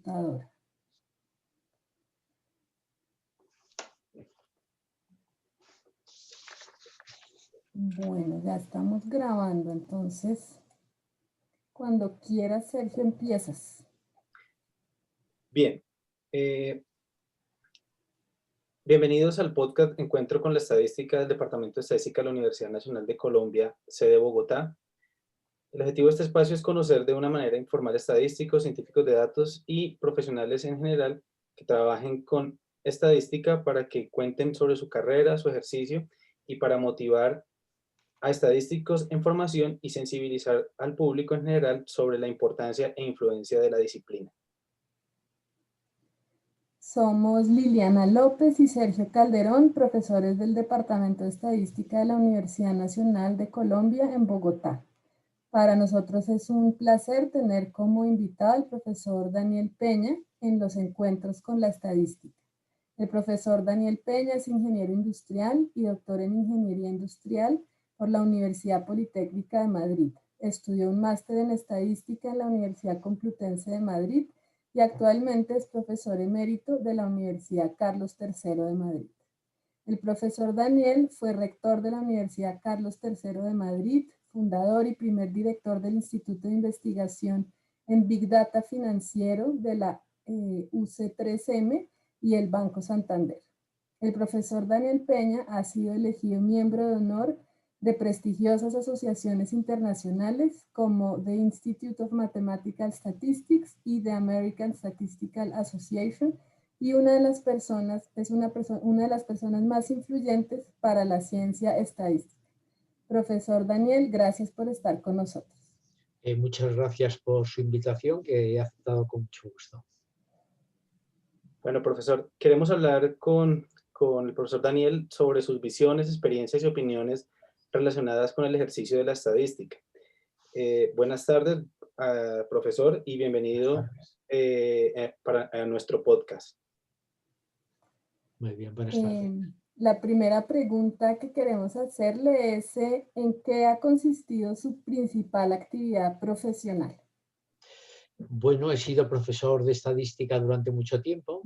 computadora. Bueno, ya estamos grabando, entonces, cuando quieras, Sergio, empiezas. Bien, bienvenidos al podcast Encuentro con la Estadística del Departamento de Estadística de la Universidad Nacional de Colombia, sede Bogotá. El objetivo de este espacio es conocer de una manera informal estadísticos, científicos de datos y profesionales en general que trabajen con estadística para que cuenten sobre su carrera, su ejercicio y para motivar a estadísticos en formación y sensibilizar al público en general sobre la importancia e influencia de la disciplina. Somos Liliana López y Sergio Calderón, profesores del Departamento de Estadística de la Universidad Nacional de Colombia en Bogotá. Para nosotros es un placer tener como invitado al profesor Daniel Peña en los encuentros con la estadística. El profesor Daniel Peña es ingeniero industrial y doctor en ingeniería industrial por la Universidad Politécnica de Madrid. Estudió un máster en estadística en la Universidad Complutense de Madrid y actualmente es profesor emérito de la Universidad Carlos III de Madrid. El profesor Daniel fue rector de la Universidad Carlos III de Madrid, fundador y primer director del Instituto de Investigación en Big Data Financiero de la UC3M y el Banco Santander. El profesor Daniel Peña ha sido elegido miembro de honor de prestigiosas asociaciones internacionales como the Institute of Mathematical Statistics y the American Statistical Association, y una de las personas más influyentes para la ciencia estadística. Profesor Daniel, gracias por estar con nosotros. Muchas gracias por su invitación, que he aceptado con mucho gusto. Bueno, profesor, queremos hablar con el profesor Daniel sobre sus visiones, experiencias y opiniones relacionadas con el ejercicio de la estadística. Buenas tardes, profesor, y bienvenido a nuestro podcast. Muy bien, buenas tardes. La primera pregunta que queremos hacerle es ¿en qué ha consistido su principal actividad profesional? Bueno, he sido profesor de estadística durante mucho tiempo.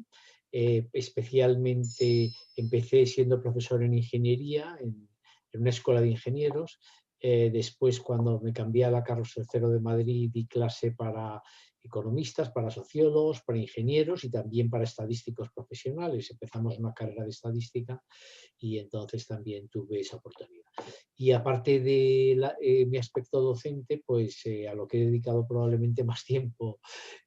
Especialmente empecé siendo profesor en ingeniería en una escuela de ingenieros. Después, cuando me cambié a la Carlos III de Madrid, di clase para economistas, para sociólogos, para ingenieros y también para estadísticos profesionales. Empezamos una carrera de estadística y entonces también tuve esa oportunidad. Y aparte de mi aspecto docente, pues a lo que he dedicado probablemente más tiempo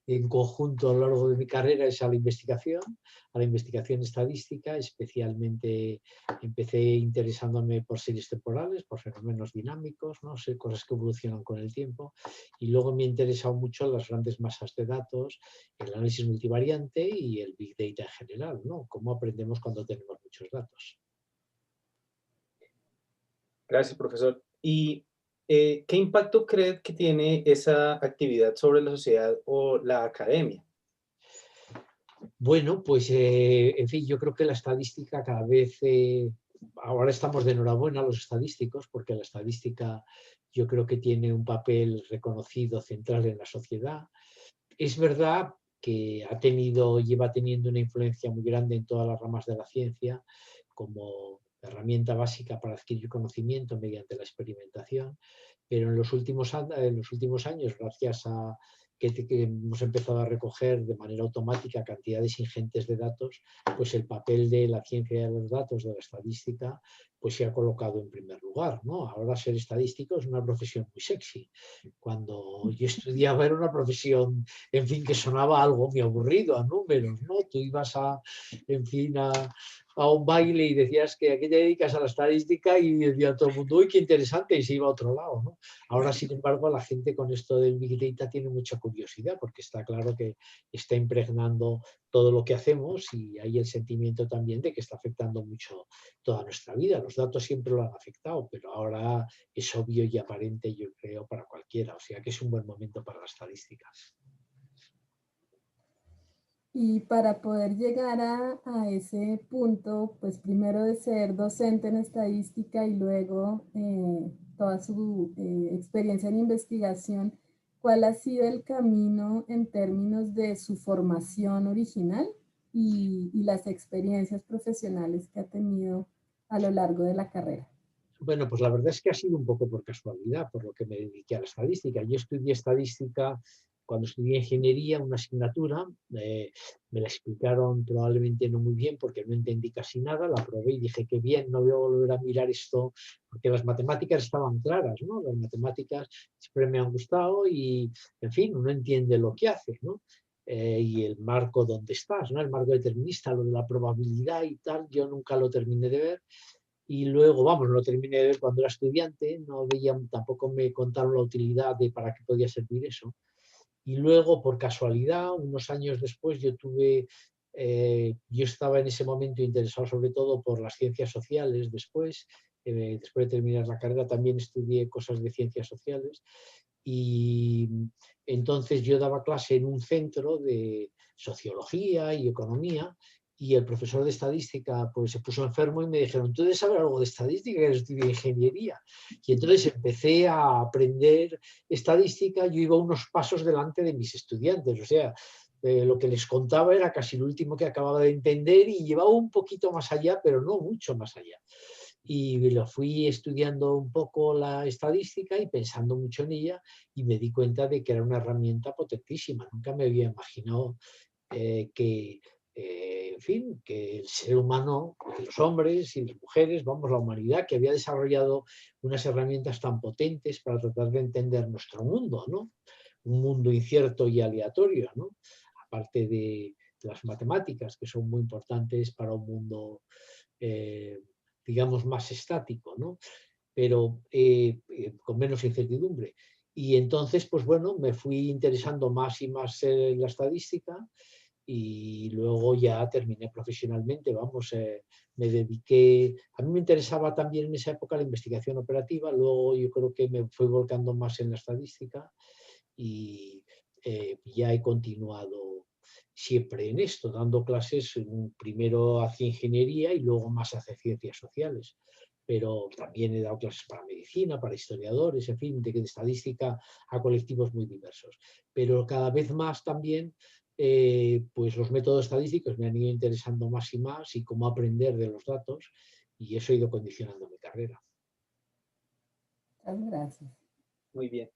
en conjunto a lo largo de mi carrera es a la investigación estadística. Especialmente empecé interesándome por series temporales, por fenómenos dinámicos, ¿no? Sé, cosas que evolucionan con el tiempo, y luego me ha interesado mucho las grandes masas de datos, el análisis multivariante y el Big Data en general, ¿no? Cómo aprendemos cuando tenemos muchos datos. Gracias, profesor. ¿Y qué impacto cree que tiene esa actividad sobre la sociedad o la academia? Bueno, pues en fin, yo creo que la estadística cada vez, ahora estamos de enhorabuena los estadísticos, porque la estadística yo creo que tiene un papel reconocido central en la sociedad. Es verdad que lleva teniendo una influencia muy grande en todas las ramas de la ciencia, como herramienta básica para adquirir conocimiento mediante la experimentación, pero en los últimos años, gracias a que hemos empezado a recoger de manera automática cantidades ingentes de datos, pues el papel de la ciencia de los datos, de la estadística, pues se ha colocado en primer lugar, ¿no? Ahora ser estadístico es una profesión muy sexy. Cuando yo estudiaba era una profesión, en fin, que sonaba algo muy aburrido, a números, ¿no? Tú ibas en fin, a un baile y decías que a qué te dedicas, a la estadística, y decía todo el mundo, uy, qué interesante, y se iba a otro lado, ¿no? Ahora, sin embargo, la gente con esto del Big Data tiene mucha curiosidad, porque está claro que está impregnando todo lo que hacemos, y hay el sentimiento también de que está afectando mucho toda nuestra vida. Los datos siempre lo han afectado, pero ahora es obvio y aparente, yo creo, para cualquiera. O sea que es un buen momento para las estadísticas. Y para poder llegar a ese punto, pues primero de ser docente en estadística y luego toda su experiencia en investigación, ¿cuál ha sido el camino en términos de su formación original y las experiencias profesionales que ha tenido a lo largo de la carrera? Bueno, pues la verdad es que ha sido un poco por casualidad, por lo que me dediqué a la estadística. Yo estudié estadística cuando estudié ingeniería, una asignatura, me la explicaron probablemente no muy bien porque no entendí casi nada, la probé y dije que bien, no voy a volver a mirar esto, porque las matemáticas estaban claras, ¿no? Las matemáticas siempre me han gustado y, en fin, uno entiende lo que hace, ¿no? Y el marco donde estás, ¿no? El marco determinista, lo de la probabilidad y tal, yo nunca lo terminé de ver. Y luego, vamos, no lo terminé de ver cuando era estudiante, no veía, tampoco me contaron la utilidad de para qué podía servir eso. Y luego, por casualidad, unos años después, yo estaba en ese momento interesado sobre todo por las ciencias sociales. Después de terminar la carrera, también estudié cosas de ciencias sociales. Y entonces yo daba clase en un centro de sociología y economía, y el profesor de estadística pues se puso enfermo y me dijeron, ¿tú debes saber algo de estadística? Que estudié ingeniería. Y entonces empecé a aprender estadística. Yo iba unos pasos delante de mis estudiantes, o sea, lo que les contaba era casi lo último que acababa de entender y llevaba un poquito más allá, pero no mucho más allá. Y lo fui estudiando un poco la estadística y pensando mucho en ella, y me di cuenta de que era una herramienta potentísima. Nunca me había imaginado en fin, que el ser humano, que los hombres y las mujeres, vamos, la humanidad, que había desarrollado unas herramientas tan potentes para tratar de entender nuestro mundo, ¿no? Un mundo incierto y aleatorio, ¿no? Aparte de las matemáticas, que son muy importantes para un mundo, digamos, más estático, ¿no? Pero con menos incertidumbre. Y entonces, pues bueno, me fui interesando más y más en la estadística, y luego ya terminé profesionalmente, vamos, me dediqué, a mí me interesaba también en esa época la investigación operativa, luego yo creo que me fui volcando más en la estadística y ya he continuado siempre en esto, dando clases primero hacia ingeniería y luego más hacia ciencias sociales. Pero también he dado clases para medicina, para historiadores, en fin, de estadística a colectivos muy diversos. Pero cada vez más también pues los métodos estadísticos me han ido interesando más y cómo aprender de los datos, y eso ha ido condicionando mi carrera. Muchas gracias. Muy bien.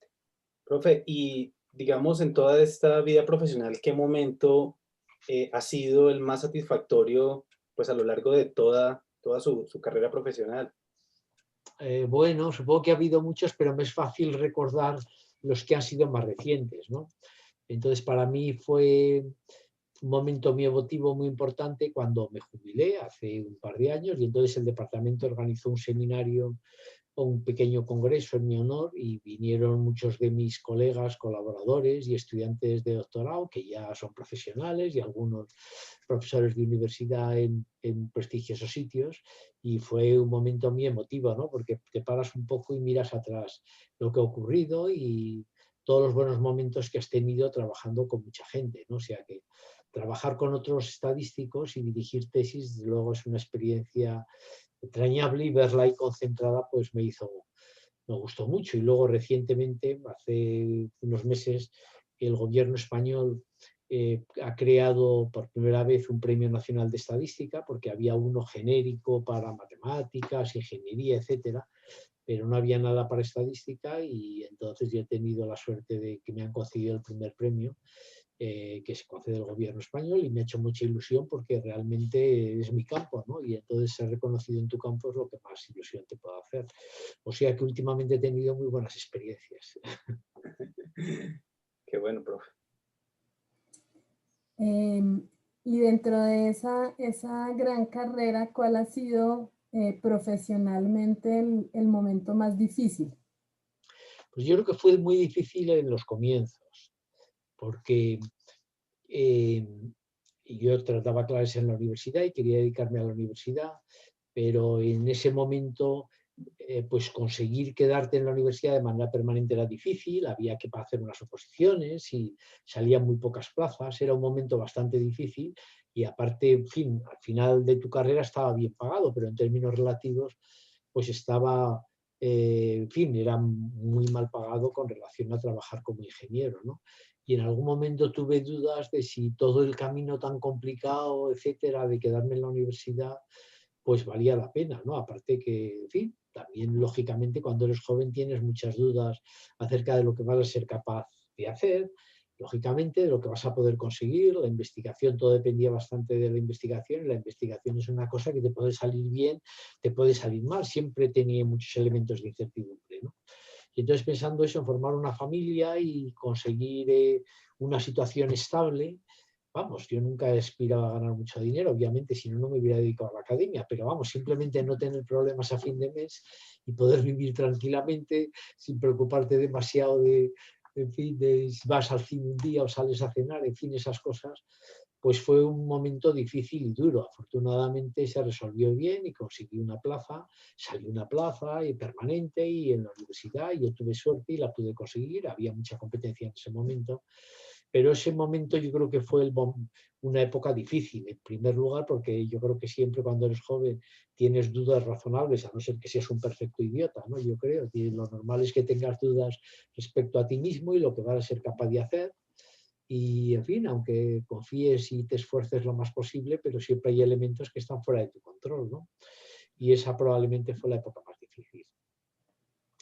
Profe, y digamos en toda esta vida profesional, ¿qué momento ha sido el más satisfactorio pues a lo largo de toda su carrera profesional? Bueno, supongo que ha habido muchos, pero me es fácil recordar los que han sido más recientes, ¿no? Entonces, para mí fue un momento muy emotivo, muy importante, cuando me jubilé hace un par de años, y entonces el departamento organizó un seminario o un pequeño congreso en mi honor, y vinieron muchos de mis colegas, colaboradores y estudiantes de doctorado, que ya son profesionales, y algunos profesores de universidad en prestigiosos sitios, y fue un momento muy emotivo, ¿no? Porque te paras un poco y miras atrás lo que ha ocurrido y todos los buenos momentos que has tenido trabajando con mucha gente, ¿no? O sea que trabajar con otros estadísticos y dirigir tesis, luego es una experiencia entrañable, y verla ahí concentrada pues me gustó mucho. Y luego recientemente, hace unos meses, el gobierno español ha creado por primera vez un Premio Nacional de Estadística, porque había uno genérico para matemáticas, ingeniería, etcétera, pero no había nada para estadística, y entonces yo he tenido la suerte de que me han concedido el primer premio, que se concede el gobierno español, y me ha hecho mucha ilusión porque realmente es mi campo, ¿no? Y entonces ser reconocido en tu campo es lo que más ilusión te puede hacer. O sea que últimamente he tenido muy buenas experiencias. Qué bueno, profe. Y dentro de esa gran carrera, ¿cuál ha sido profesionalmente el momento más difícil? Pues yo creo que fue muy difícil en los comienzos, porque eh, yo trataba clases en la universidad y quería dedicarme a la universidad, pero en ese momento pues conseguir quedarte en la universidad de manera permanente era difícil, había que hacer unas oposiciones y salían muy pocas plazas, era un momento bastante difícil, y aparte, en fin, al final de tu carrera estaba bien pagado, pero en términos relativos pues estaba en fin, era muy mal pagado con relación a trabajar como ingeniero, ¿no? Y en algún momento tuve dudas de si todo el camino tan complicado, etcétera, de quedarme en la universidad, pues valía la pena, ¿no? Aparte que, en fin, también lógicamente cuando eres joven tienes muchas dudas acerca de lo que vas a ser capaz de hacer, lógicamente de lo que vas a poder conseguir. La investigación, todo dependía bastante de la investigación, y la investigación es una cosa que te puede salir bien, te puede salir mal, siempre tenía muchos elementos de incertidumbre, ¿no? Y entonces pensando eso, en formar una familia y conseguir una situación estable. Vamos, yo nunca aspiraba a ganar mucho dinero, obviamente, si no, no me hubiera dedicado a la academia, pero vamos, simplemente no tener problemas a fin de mes y poder vivir tranquilamente sin preocuparte demasiado de, en fin, de si vas al cine un día o sales a cenar, en fin, esas cosas, pues fue un momento difícil y duro. Afortunadamente se resolvió bien y conseguí una plaza, salió una plaza y permanente y en la universidad, y yo tuve suerte y la pude conseguir, había mucha competencia en ese momento. Pero ese momento yo creo que fue una época difícil, en primer lugar, porque yo creo que siempre cuando eres joven tienes dudas razonables, a no ser que seas un perfecto idiota, ¿no? Yo creo que lo normal es que tengas dudas respecto a ti mismo y lo que vas a ser capaz de hacer. Y, en fin, aunque confíes y te esfuerces lo más posible, pero siempre hay elementos que están fuera de tu control, ¿no? Y esa probablemente fue la época más difícil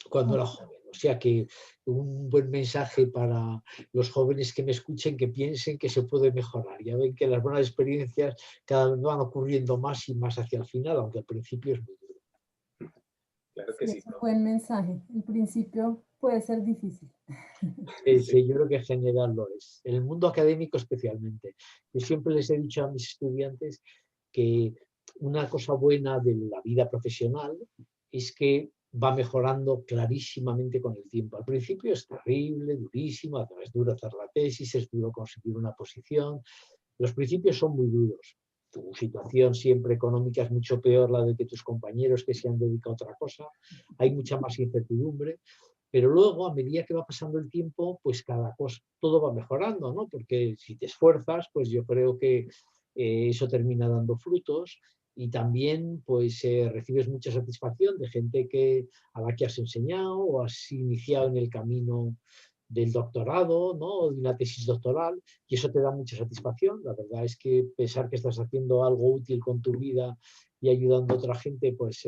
cuando era joven. O sea que un buen mensaje para los jóvenes que me escuchen, que piensen que se puede mejorar. Ya ven que las buenas experiencias cada vez van ocurriendo más y más hacia el final, aunque al principio es muy duro. Claro que Sí, sí, es un profe. buen mensaje. El principio puede ser difícil. Sí, Yo creo que en general lo es. En el mundo académico especialmente. Yo siempre les he dicho a mis estudiantes que una cosa buena de la vida profesional es que va mejorando clarísimamente con el tiempo. Al principio es terrible, durísimo, es duro hacer la tesis, es duro conseguir una posición. Los principios son muy duros. Tu situación siempre económica es mucho peor la de que tus compañeros que se han dedicado a otra cosa. Hay mucha más incertidumbre. Pero luego, a medida que va pasando el tiempo, pues cada cosa, todo va mejorando, ¿no? Porque si te esfuerzas, pues yo creo que eso termina dando frutos y también pues recibes mucha satisfacción de gente a la que has enseñado o has iniciado en el camino del doctorado, ¿no? O de una tesis doctoral, y eso te da mucha satisfacción. La verdad es que pensar que estás haciendo algo útil con tu vida y ayudando a otra gente, pues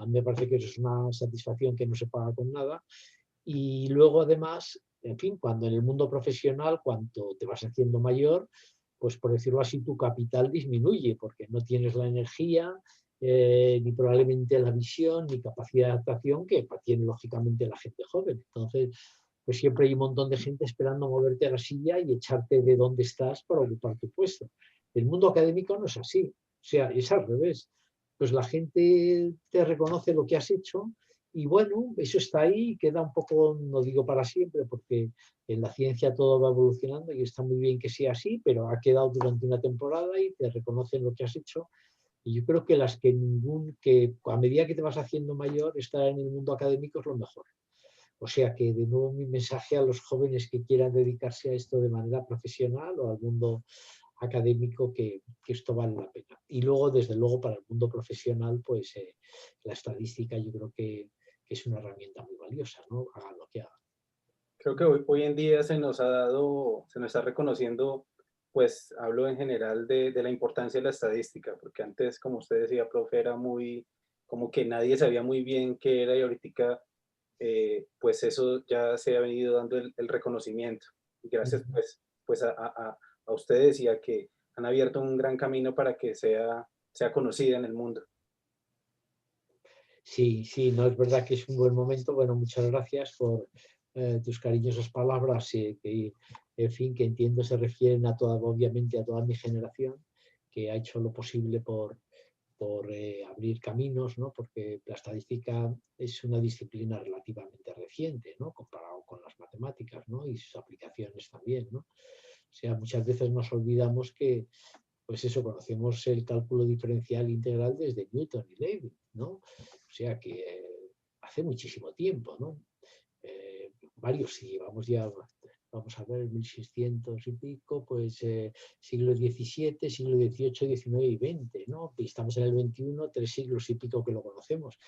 a mí me parece que eso es una satisfacción que no se paga con nada. Y luego, además, en fin, cuando en el mundo profesional, cuanto te vas haciendo mayor, pues por decirlo así, tu capital disminuye porque no tienes la energía, ni probablemente la visión, ni capacidad de adaptación que tiene lógicamente la gente joven. Entonces, pues siempre hay un montón de gente esperando moverte a la silla y echarte de donde estás para ocupar tu puesto. El mundo académico no es así, o sea, es al revés. Pues la gente te reconoce lo que has hecho y bueno, eso está ahí y queda un poco, no digo para siempre, porque en la ciencia todo va evolucionando y está muy bien que sea así, pero ha quedado durante una temporada y te reconocen lo que has hecho. Y yo creo que que a medida que te vas haciendo mayor, estar en el mundo académico es lo mejor. O sea que de nuevo mi mensaje a los jóvenes que quieran dedicarse a esto de manera profesional o al mundo académico, que esto vale la pena. Y luego, desde luego, para el mundo profesional, pues la estadística yo creo que es una herramienta muy valiosa, ¿no? Hagan lo que hagan. Creo que hoy en día se nos ha dado, se nos está reconociendo, pues hablo en general de la importancia de la estadística, porque antes, como usted decía, profe, era muy, como que nadie sabía muy bien qué era y ahorita, pues eso ya se ha venido dando el reconocimiento. Y gracias pues a ustedes y a que han abierto un gran camino para que sea conocida en el mundo. Sí, sí, no, es verdad que es un buen momento. Bueno, muchas gracias por tus cariñosas palabras, que, en fin, que entiendo se refieren a toda, obviamente, a toda mi generación, que ha hecho lo posible por abrir caminos, ¿no? Porque la estadística es una disciplina relativamente reciente, ¿no? Comparado con las matemáticas, ¿no? Y sus aplicaciones también, ¿no? O sea, muchas veces nos olvidamos que, pues eso, conocemos el cálculo diferencial integral desde Newton y Leibniz, ¿no? O sea que hace muchísimo tiempo, ¿no? Varios, si vamos ya, vamos a ver, 1600 y pico, pues siglo XVII, siglo XVIII, XIX y XX, ¿no? Y estamos en el XXI, 3 siglos y pico que lo conocemos.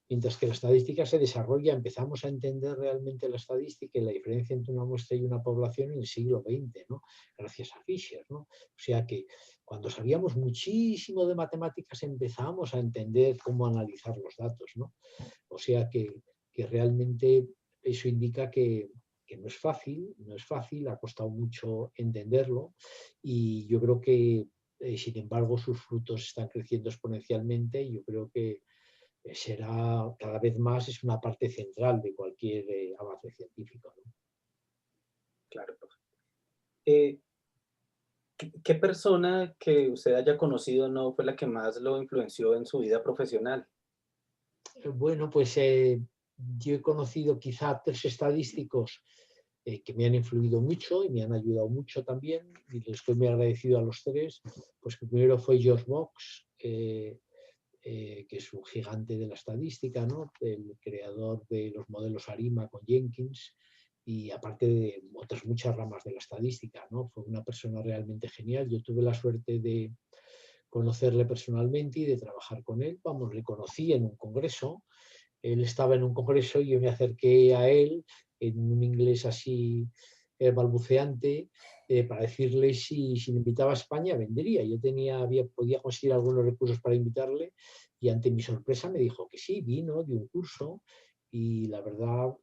Mientras que la estadística se desarrolla, empezamos a entender realmente la estadística y la diferencia entre una muestra y una población en el siglo XX, ¿no? Gracias a Fisher, ¿no? O sea que cuando sabíamos muchísimo de matemáticas empezamos a entender cómo analizar los datos, ¿no? O sea que realmente eso indica que no es fácil, ha costado mucho entenderlo y yo creo que, sin embargo, sus frutos están creciendo exponencialmente y yo creo que será cada vez más, es una parte central de cualquier avance científico, ¿no? Claro, profe. ¿Qué persona que usted haya conocido no fue la que más lo influenció en su vida profesional? Bueno, pues yo he conocido quizá 3 estadísticos que me han influido mucho y me han ayudado mucho también, y les estoy muy agradecido a los 3. Pues que primero fue George Box, que es un gigante de la estadística, ¿no? El creador de los modelos ARIMA con Jenkins, y aparte de otras muchas ramas de la estadística, ¿no? Fue una persona realmente genial. Yo tuve la suerte de conocerle personalmente y de trabajar con él. Vamos, le conocí en un congreso. Él estaba en un congreso y yo me acerqué a él en un inglés así balbuceante, para decirle si me invitaba a España vendría. Yo podía conseguir algunos recursos para invitarle y ante mi sorpresa me dijo que sí, vino, dio un curso y la verdad,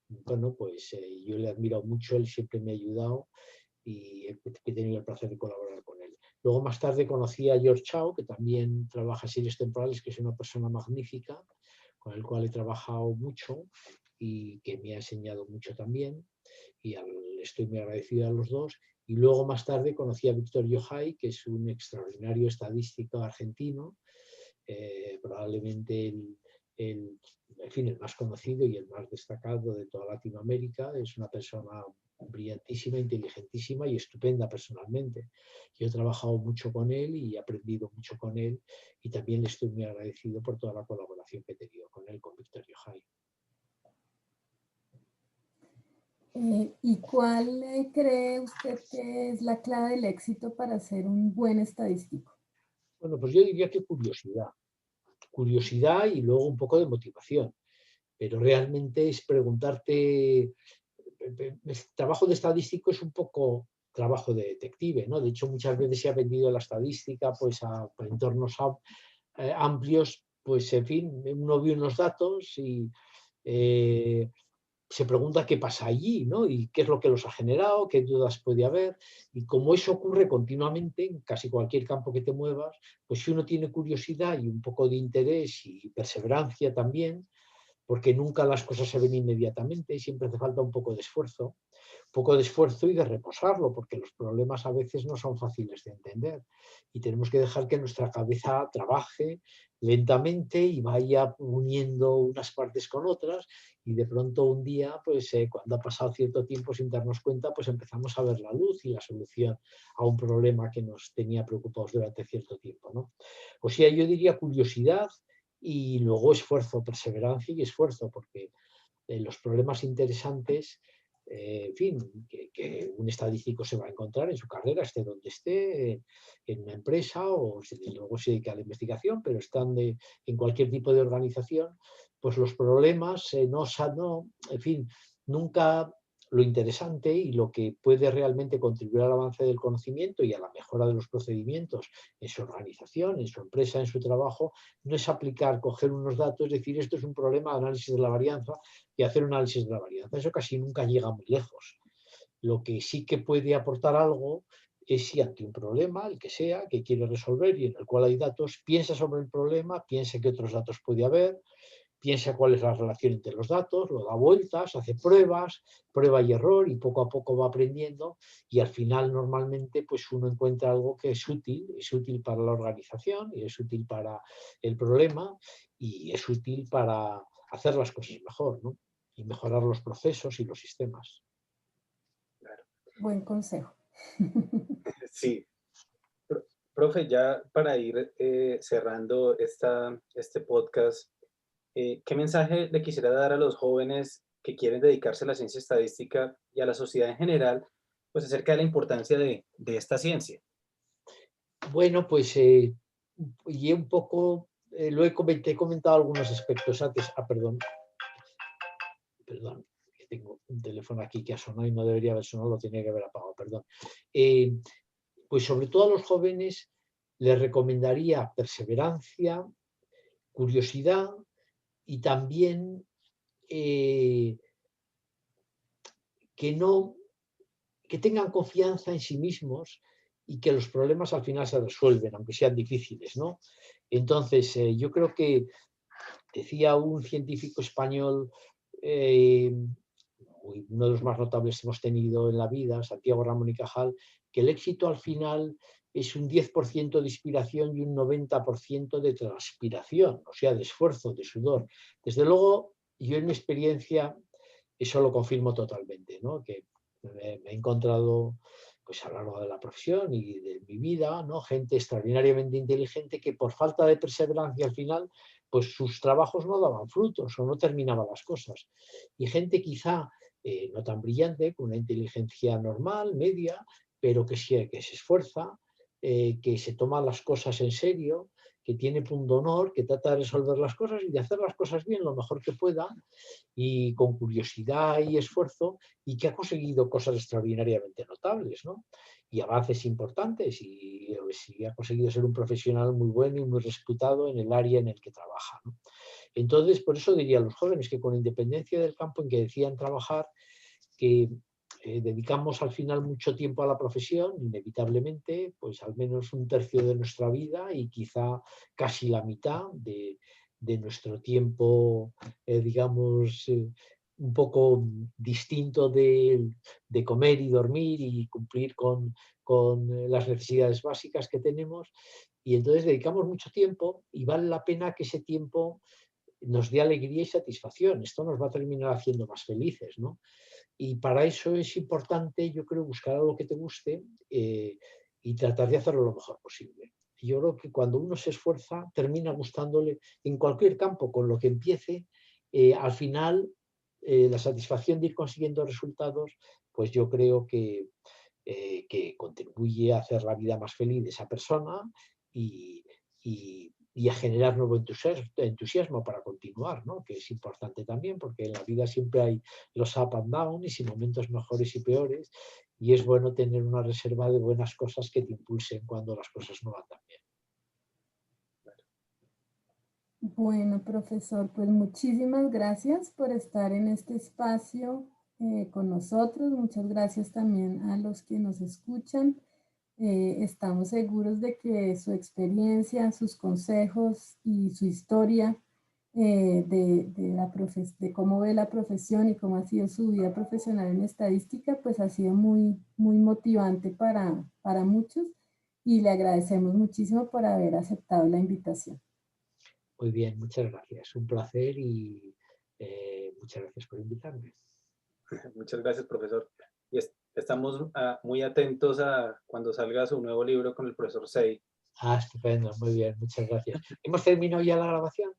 bueno, pues yo le admiro mucho, él siempre me ha ayudado y he tenido el placer de colaborar con él. Luego más tarde conocí a George Chow, que también trabaja en series temporales, que es una persona magnífica, con el cual he trabajado mucho y que me ha enseñado mucho también, y estoy muy agradecido a los dos. Y luego más tarde conocí a Víctor Yohai, que es un extraordinario estadístico argentino, probablemente en fin, el más conocido y el más destacado de toda Latinoamérica. Es una persona brillantísima, inteligentísima y estupenda personalmente. Yo he trabajado mucho con él y he aprendido mucho con él, y también le estoy muy agradecido por toda la colaboración que he tenido con él, con Víctor Yohai. ¿Y cuál cree usted que es la clave del éxito para ser un buen estadístico? Bueno, pues yo diría que curiosidad y luego un poco de motivación, pero realmente es preguntarte, el trabajo de estadístico es un poco trabajo de detective, ¿no? De hecho, muchas veces se ha vendido la estadística pues a entornos amplios, pues en fin, uno ve unos datos y eh, se pregunta qué pasa allí, ¿no? Y qué es lo que los ha generado, qué dudas puede haber. Y como eso ocurre continuamente en casi cualquier campo que te muevas, pues si uno tiene curiosidad y un poco de interés y perseverancia también, porque nunca las cosas se ven inmediatamente, siempre hace falta un poco de esfuerzo y de reposarlo, porque los problemas a veces no son fáciles de entender y tenemos que dejar que nuestra cabeza trabaje lentamente y vaya uniendo unas partes con otras, y de pronto un día, pues cuando ha pasado cierto tiempo sin darnos cuenta, pues empezamos a ver la luz y la solución a un problema que nos tenía preocupados durante cierto tiempo, ¿no? O sea, yo diría curiosidad y luego esfuerzo, perseverancia y esfuerzo, porque los problemas interesantes, en fin, que un estadístico se va a encontrar en su carrera, esté donde esté, en una empresa o si luego se dedica a la investigación, pero en cualquier tipo de organización, pues los problemas en fin, nunca. Lo interesante y lo que puede realmente contribuir al avance del conocimiento y a la mejora de los procedimientos en su organización, en su empresa, en su trabajo, no es coger unos datos, decir esto es un problema de análisis de la varianza y hacer un análisis de la varianza. Eso casi nunca llega muy lejos. Lo que sí que puede aportar algo es si ante un problema, el que sea, que quiere resolver y en el cual hay datos, piensa sobre el problema, piensa qué otros datos puede haber, piensa cuál es la relación entre los datos, lo da vueltas, hace pruebas, prueba y error, y poco a poco va aprendiendo, y al final normalmente pues uno encuentra algo que es útil para la organización y es útil para el problema y es útil para hacer las cosas mejor, ¿no? Y mejorar los procesos y los sistemas. Claro. Buen consejo. Sí. Profe, ya para ir cerrando este podcast, ¿qué mensaje le quisiera dar a los jóvenes que quieren dedicarse a la ciencia estadística y a la sociedad en general, pues acerca de la importancia de esta ciencia? Bueno, pues y un poco he comentado algunos aspectos antes. Perdón, que tengo un teléfono aquí que ha sonado y no debería haber sonado, lo tenía que haber apagado, perdón. Pues sobre todo a los jóvenes les recomendaría perseverancia, curiosidad y también que tengan confianza en sí mismos y que los problemas al final se resuelven, aunque sean difíciles, ¿no? Entonces, yo creo que decía un científico español, uno de los más notables que hemos tenido en la vida, Santiago Ramón y Cajal, que el éxito al final es un 10% de inspiración y un 90% de transpiración, o sea, de esfuerzo, de sudor. Desde luego, yo en mi experiencia eso lo confirmo totalmente, ¿no? Que me he encontrado pues a lo largo de la profesión y de mi vida, ¿no? Gente extraordinariamente inteligente que por falta de perseverancia al final, pues sus trabajos no daban frutos o no terminaban las cosas. Y gente quizá no tan brillante, con una inteligencia normal, media, pero que se esfuerza, que se toma las cosas en serio, que tiene punto honor, que trata de resolver las cosas y de hacer las cosas bien lo mejor que pueda y con curiosidad y esfuerzo, y que ha conseguido cosas extraordinariamente notables, ¿no? Y avances importantes y ha conseguido ser un profesional muy bueno y muy respetado en el área en el que trabaja, ¿no? Entonces, por eso diría a los jóvenes que con independencia del campo en que decían trabajar, que dedicamos al final mucho tiempo a la profesión, inevitablemente, pues al menos un tercio de nuestra vida y quizá casi la mitad de nuestro tiempo, digamos, un poco distinto de comer y dormir y cumplir con las necesidades básicas que tenemos. Y entonces dedicamos mucho tiempo y vale la pena que ese tiempo nos dé alegría y satisfacción. Esto nos va a terminar haciendo más felices, ¿no? Y para eso es importante, yo creo, buscar algo que te guste y tratar de hacerlo lo mejor posible. Yo creo que cuando uno se esfuerza, termina gustándole en cualquier campo, con lo que empiece, al final la satisfacción de ir consiguiendo resultados, pues yo creo que contribuye a hacer la vida más feliz de esa persona y, y a generar nuevo entusiasmo para continuar, ¿no? Que es importante también, porque en la vida siempre hay los up and downs y momentos mejores y peores, y es bueno tener una reserva de buenas cosas que te impulsen cuando las cosas no van tan bien. Bueno, profesor, pues muchísimas gracias por estar en este espacio con nosotros. Muchas gracias también a los que nos escuchan. Estamos seguros de que su experiencia, sus consejos y su historia de cómo ve la profesión y cómo ha sido su vida profesional en estadística, pues ha sido muy, muy motivante para muchos y le agradecemos muchísimo por haber aceptado la invitación. Muy bien, muchas gracias. Un placer y muchas gracias por invitarme. Muchas gracias, profesor. Y estamos muy atentos a cuando salga su nuevo libro con el profesor Sey. Estupendo, muy bien, muchas gracias. ¿Hemos terminado ya la grabación?